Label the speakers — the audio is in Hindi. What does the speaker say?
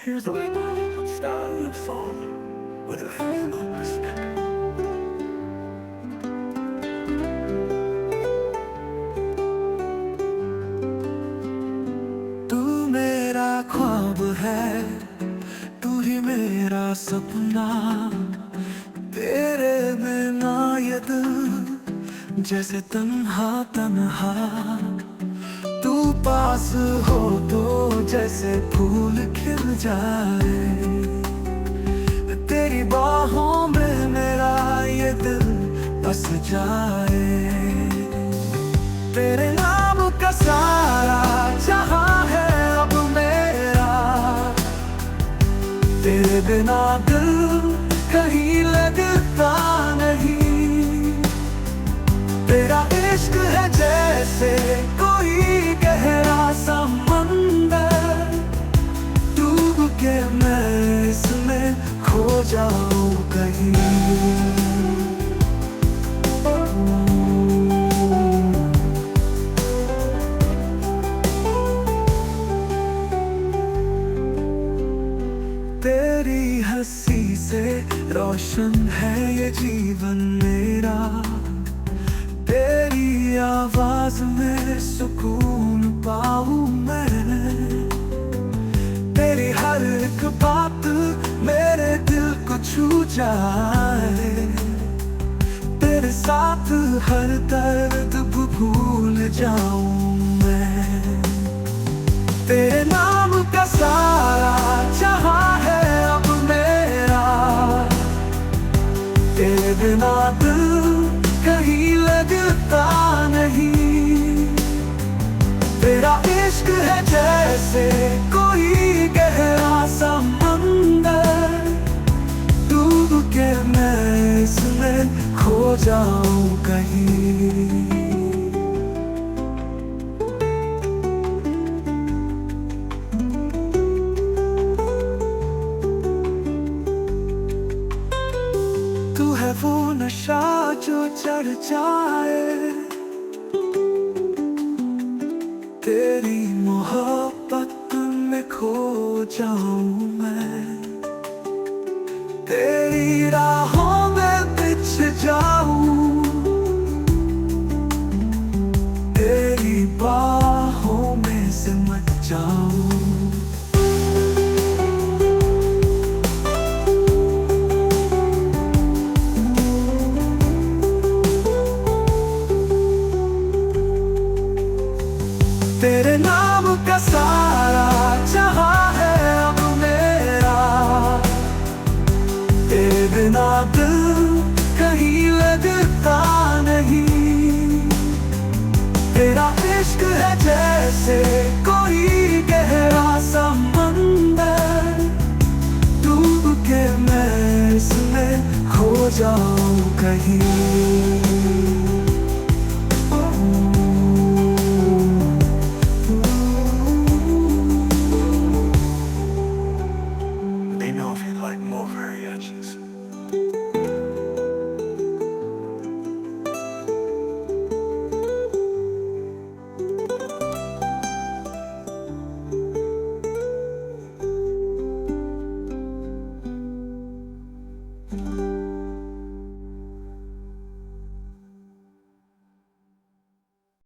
Speaker 1: Here's the way starting to fall with a feeling of respect. तू मेरा ख्वाब है, तू ही मेरा सपना। तेरे बिना ये दिल जैसे तन्हा तन्हा। तू पास हो तो जैसे फूल खिल जाए। तेरी बाहों में मेरा ये दिल बस जाए। तेरे नाम का सारा जहां है अब मेरा। तेरे बिना दिल कहीं लगता नहीं। तेरा इश्क है जैसे कोई गहरा समंदर। डूब के मैं इसमें खो जाऊं कहीं। तेरी हंसी से रोशन है ये जीवन मेरा। तेरी आवाज में सुकून पाऊं मैं। तेरी हर एक बात मेरे दिल को छू जाए। तेरे साथ हर दर्द भूल जाऊं मैं। तेरे नाम का सारा जहां है अब मेरा। तेरे बिना दिल कहीं लगता नहीं। तेरा इश्क है जैसे कोई गहरा समंदर। डूब के मैं इसमें खो जाऊं कहीं। तू है वो नशा जो चढ़ जाए। तेरी मोहब्बत में खो जाऊं मैं। तेरी राहों में बिछ जाऊं। तेरी बाहों में सिमट जाऊं।